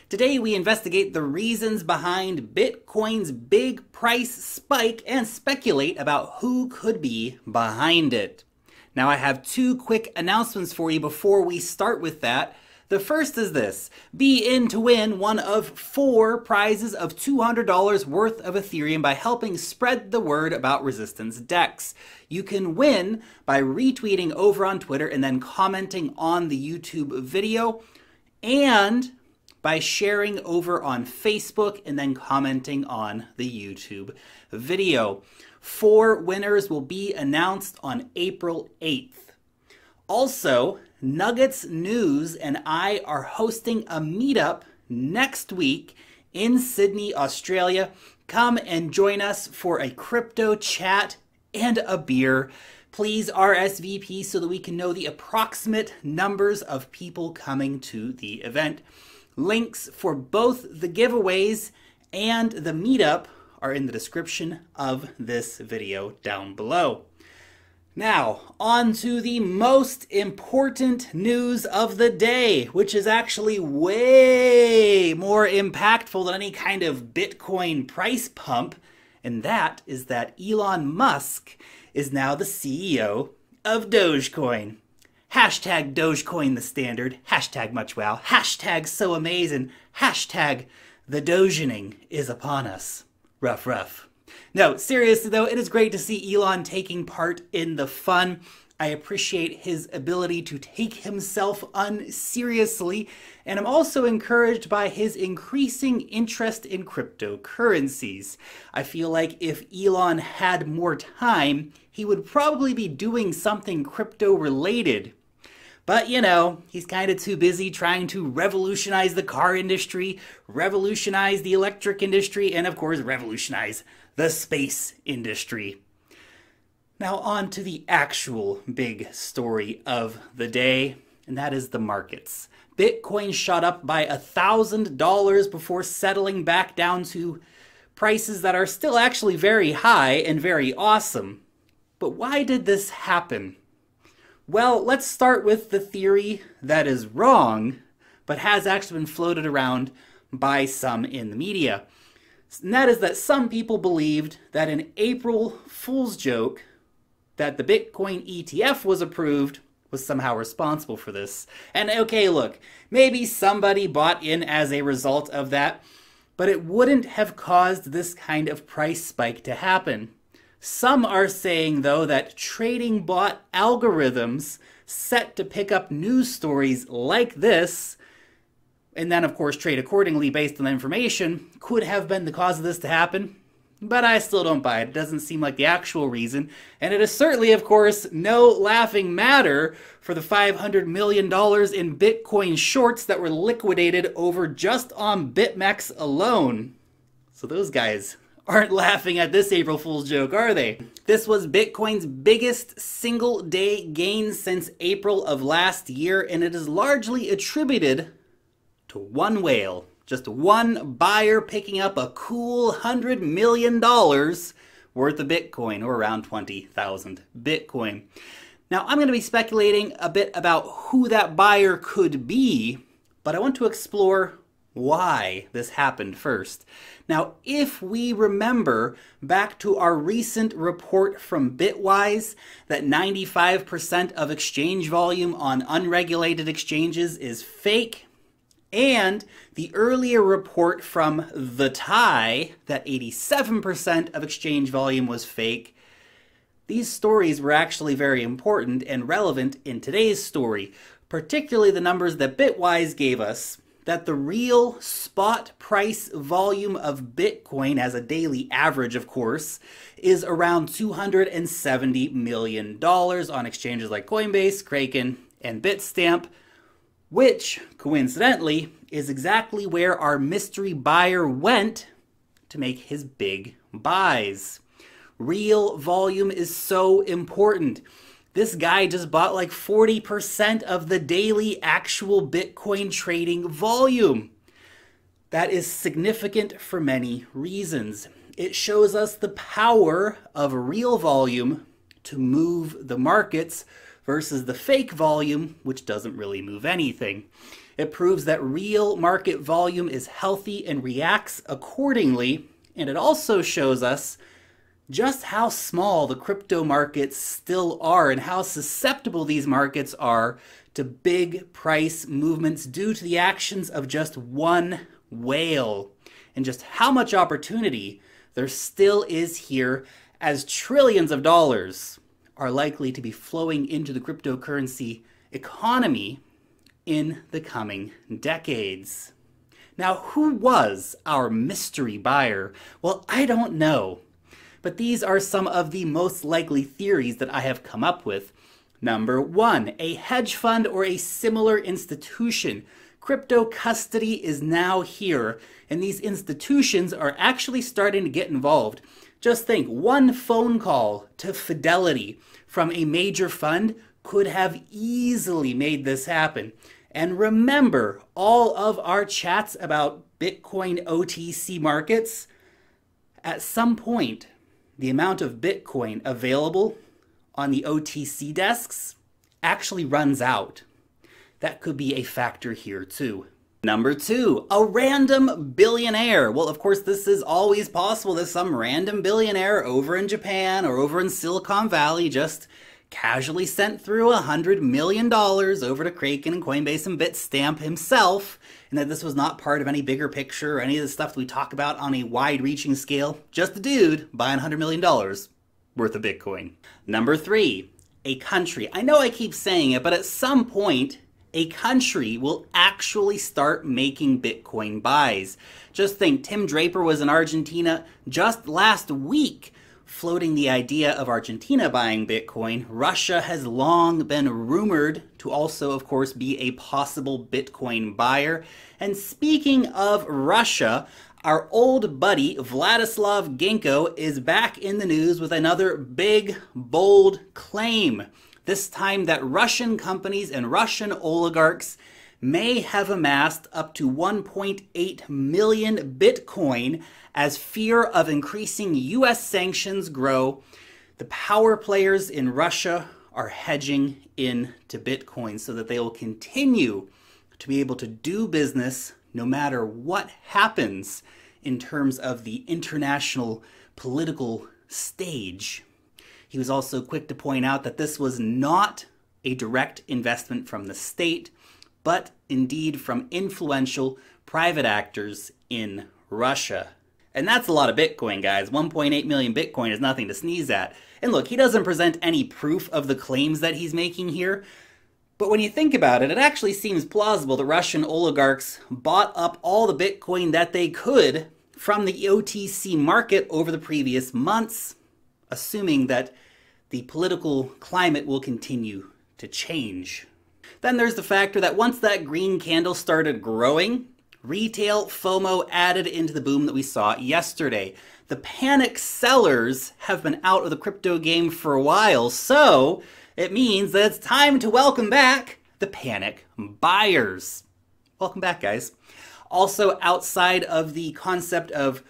Today we investigate the reasons behind Bitcoin's big price spike and speculate about who could be behind it. Now I have two quick announcements for you before we start with that. The first is this: be in to win one of 4 prizes of $200 worth of Ethereum by helping spread the word about Resistance DEX. You can win by retweeting over on Twitter and then commenting on the YouTube video, and by sharing over on Facebook and then commenting on the YouTube video. 4 winners will be announced on April 8th. Also, Nuggets News and I are hosting a meetup next week in Sydney, Australia. Come and join us for a crypto chat and a beer. Please RSVP so that we can know the approximate numbers of people coming to the event. Links for both the giveaways and the meetup are in the description of this video down below. Now, on to the most important news of the day, which is actually way more impactful than any kind of Bitcoin price pump, and that is that Elon Musk is now the CEO of Dogecoin. Hashtag Dogecoin the standard, hashtag much wow, hashtag so amazing, hashtag the Dogening is upon us. Rough, rough. No, seriously though, it is great to see Elon taking part in the fun. I appreciate his ability to take himself unseriously, and I'm also encouraged by his increasing interest in cryptocurrencies. I feel like if Elon had more time, he would probably be doing something crypto related. But, you know, he's kind of too busy trying to revolutionize the car industry, revolutionize the electric industry, and of course, revolutionize the space industry. Now on to the actual big story of the day, and that is the markets. Bitcoin shot up by $1,000 before settling back down to prices that are still actually very high and very awesome. But why did this happen? Well, let's start with the theory that is wrong, but has actually been floated around by some in the media. And that is that some people believed that an April Fool's joke that the Bitcoin ETF was approved was somehow responsible for this. And okay, look, maybe somebody bought in as a result of that, but it wouldn't have caused this kind of price spike to happen. Some are saying, though, that trading bot algorithms set to pick up news stories like this, and then, of course, trade accordingly based on the information, could have been the cause of this to happen. But I still don't buy it. It doesn't seem like the actual reason. And it is certainly, of course, no laughing matter for the $500 million in Bitcoin shorts that were liquidated over just on BitMEX alone. So those guys aren't laughing at this April Fool's joke, are they? This was Bitcoin's biggest single day gain since April of last year, and it is largely attributed to one whale. Just one buyer picking up a cool $100 million worth of Bitcoin, or around 20,000 Bitcoin. Now, I'm going to be speculating a bit about who that buyer could be, but I want to explore why this happened first. Now, if we remember back to our recent report from Bitwise that 95% of exchange volume on unregulated exchanges is fake, and the earlier report from The Tie that 87% of exchange volume was fake, these stories were actually very important and relevant in today's story, particularly the numbers that Bitwise gave us, that the real spot price volume of Bitcoin, as a daily average of course, is around $270 million on exchanges like Coinbase, Kraken, and Bitstamp, which, coincidentally, is exactly where our mystery buyer went to make his big buys. Real volume is so important. This guy just bought like 40% of the daily actual Bitcoin trading volume. That is significant for many reasons. It shows us the power of real volume to move the markets versus the fake volume, which doesn't really move anything. It proves that real market volume is healthy and reacts accordingly. And it also shows us just how small the crypto markets still are and how susceptible these markets are to big price movements due to the actions of just one whale, and just how much opportunity there still is here, as trillions of dollars are likely to be flowing into the cryptocurrency economy in the coming decades. Now, who was our mystery buyer? Well, I don't know, but these are some of the most likely theories that I have come up with. Number one, a hedge fund or a similar institution. Crypto custody is now here, and these institutions are actually starting to get involved. Just think, one phone call to Fidelity from a major fund could have easily made this happen. And remember all of our chats about Bitcoin OTC markets? At some point, the amount of Bitcoin available on the OTC desks actually runs out. That could be a factor here too. Number two, a random billionaire. Well, of course, this is always possible that some random billionaire over in Japan or over in Silicon Valley just casually sent through $100 million over to Kraken and Coinbase and Bitstamp himself, and that this was not part of any bigger picture or any of the stuff that we talk about on a wide-reaching scale. Just a dude buying $100 million worth of Bitcoin. Number three, a country. I know I keep saying it, but at some point, a country will actually start making Bitcoin buys. Just think, Tim Draper was in Argentina just last week floating the idea of Argentina buying Bitcoin. Russia has long been rumored to also, of course, be a possible Bitcoin buyer. And speaking of Russia, our old buddy Vladislav Genko is back in the news with another big, bold claim. This time that Russian companies and Russian oligarchs may have amassed up to 1.8 million Bitcoin as fear of increasing US sanctions grow. The power players in Russia are hedging into Bitcoin so that they will continue to be able to do business no matter what happens in terms of the international political stage. He was also quick to point out that this was not a direct investment from the state, but indeed from influential private actors in Russia. And that's a lot of Bitcoin, guys. 1.8 million Bitcoin is nothing to sneeze at. And look, he doesn't present any proof of the claims that he's making here, but when you think about it, it actually seems plausible that Russian oligarchs bought up all the Bitcoin that they could from the OTC market over the previous months, assuming that the political climate will continue to change. Then there's the factor that once that green candle started growing, retail FOMO added into the boom that we saw yesterday. The panic sellers have been out of the crypto game for a while, so it means that it's time to welcome back the panic buyers. Welcome back, guys. Also, outside of the concept of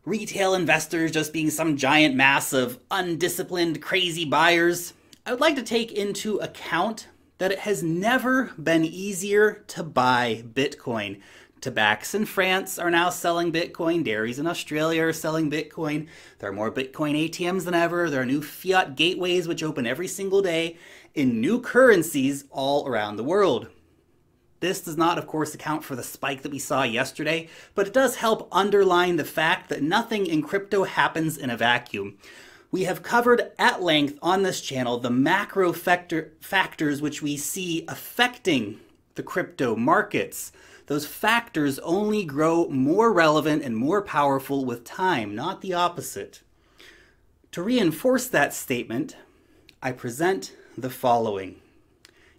retail investors just being some giant mass of undisciplined, crazy buyers, I would like to take into account that it has never been easier to buy Bitcoin. Tabacs in France are now selling Bitcoin. Dairies in Australia are selling Bitcoin. There are more Bitcoin ATMs than ever. There are new fiat gateways which open every single day in new currencies all around the world. This does not, of course, account for the spike that we saw yesterday, but it does help underline the fact that nothing in crypto happens in a vacuum. We have covered at length on this channel the macro factors which we see affecting the crypto markets. Those factors only grow more relevant and more powerful with time, not the opposite. To reinforce that statement, I present the following.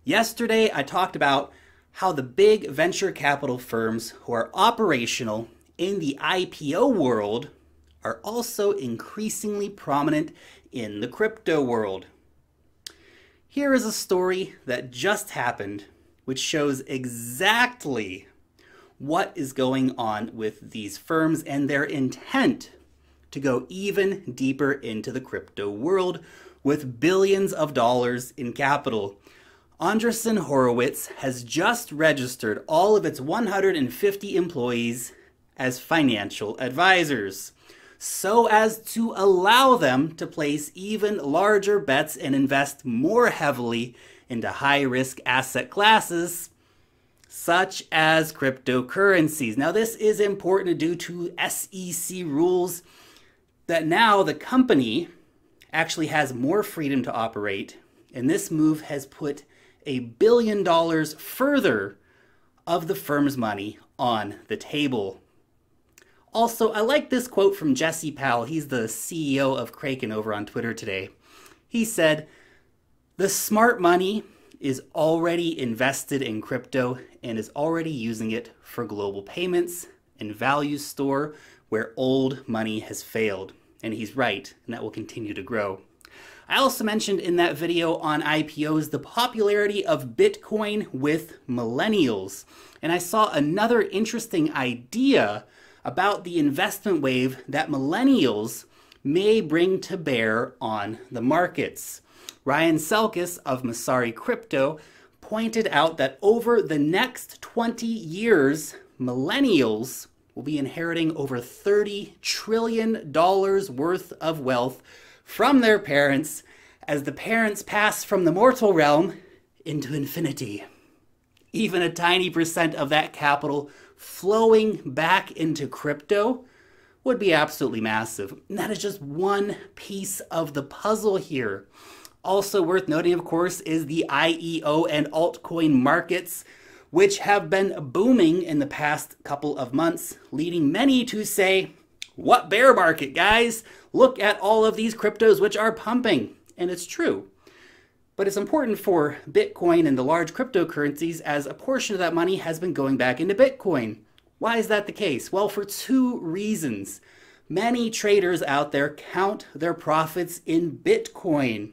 Yesterday, I talked about how the big venture capital firms who are operational in the IPO world are also increasingly prominent in the crypto world. Here is a story that just happened, which shows exactly what is going on with these firms and their intent to go even deeper into the crypto world with billions of dollars in capital. Andreessen Horowitz has just registered all of its 150 employees as financial advisors, so as to allow them to place even larger bets and invest more heavily into high-risk asset classes, such as cryptocurrencies. Now, this is important due to SEC rules that now the company actually has more freedom to operate, and this move has put $1 billion further of the firm's money on the table. Also, I like this quote from Jesse Powell. He's the CEO of Kraken over on Twitter today. He said, "The smart money is already invested in crypto and is already using it for global payments and value store where old money has failed." And he's right, and that will continue to grow. I also mentioned in that video on IPOs the popularity of Bitcoin with millennials. And I saw another interesting idea about the investment wave that millennials may bring to bear on the markets. Ryan Selkis of Masari Crypto pointed out that over the next 20 years, millennials will be inheriting over $30 trillion worth of wealth from their parents as the parents pass from the mortal realm into infinity. Even a tiny percent of that capital flowing back into crypto would be absolutely massive. And that is just one piece of the puzzle here. Also worth noting, of course, is the IEO and altcoin markets, which have been booming in the past couple of months, leading many to say, "What bear market, guys? Look at all of these cryptos which are pumping." And it's true. But it's important for Bitcoin and the large cryptocurrencies as a portion of that money has been going back into Bitcoin. Why is that the case? Well, for two reasons. Many traders out there count their profits in Bitcoin.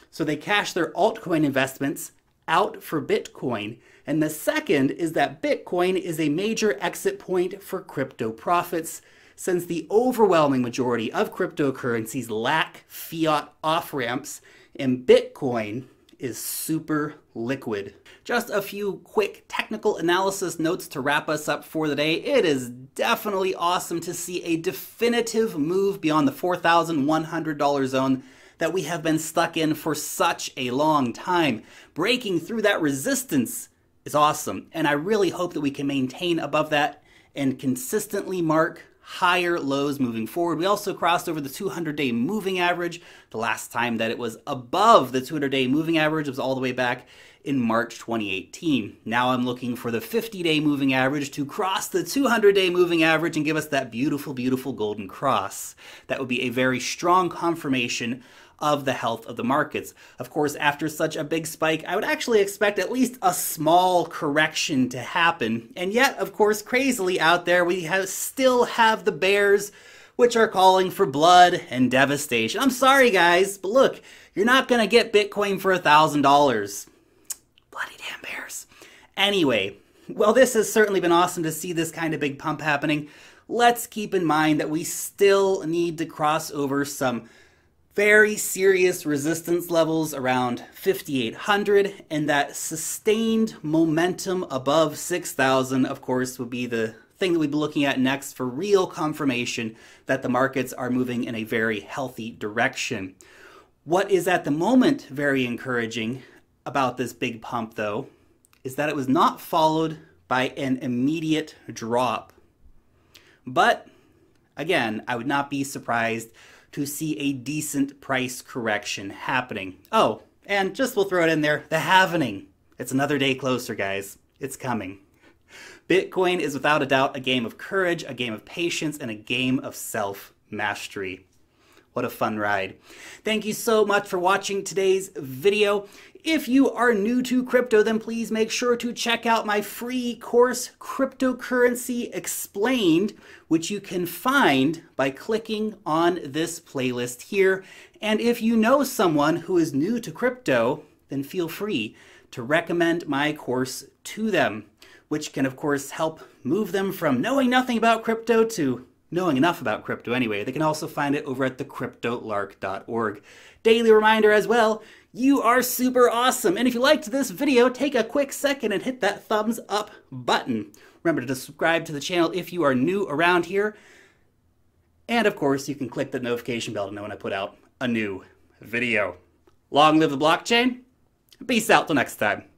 So they cash their altcoin investments out for Bitcoin. And the second is that Bitcoin is a major exit point for crypto profits, since the overwhelming majority of cryptocurrencies lack fiat off-ramps, and Bitcoin is super liquid. Just a few quick technical analysis notes to wrap us up for the day. It is definitely awesome to see a definitive move beyond the $4,100 zone that we have been stuck in for such a long time. Breaking through that resistance is awesome, and I really hope that we can maintain above that and consistently mark higher lows moving forward. We also crossed over the 200-day moving average. The last time that it was above the 200-day moving average was all the way back in March 2018. Now I'm looking for the 50-day moving average to cross the 200-day moving average and give us that beautiful, beautiful golden cross. That would be a very strong confirmation of the health of the markets. Of course, after such a big spike, I would actually expect at least a small correction to happen. And yet, of course, crazily out there, we still have the bears, which are calling for blood and devastation. I'm sorry, guys, but look, you're not going to get Bitcoin for $1,000. Bloody damn bears. Anyway, well, this has certainly been awesome to see this kind of big pump happening. Let's keep in mind that we still need to cross over some very serious resistance levels around 5,800, and that sustained momentum above 6,000, of course, would be the thing that we'd be looking at next for real confirmation that the markets are moving in a very healthy direction. What is at the moment very encouraging about this big pump, though, is that it was not followed by an immediate drop. But again, I would not be surprised to see a decent price correction happening. Oh, and just we'll throw it in there, the halvening. It's another day closer, guys. It's coming. Bitcoin is without a doubt a game of courage, a game of patience, and a game of self-mastery. What a fun ride. Thank you so much for watching today's video. If you are new to crypto, then please make sure to check out my free course, Cryptocurrency Explained, which you can find by clicking on this playlist here. And if you know someone who is new to crypto, then feel free to recommend my course to them, which can, of course, help move them from knowing nothing about crypto to knowing enough about crypto anyway, they can also find it over at thecryptolark.org. Daily reminder as well, you are super awesome. And if you liked this video, take a quick second and hit that thumbs up button. Remember to subscribe to the channel if you are new around here. And of course, you can click the notification bell to know when I put out a new video. Long live the blockchain. Peace out till next time.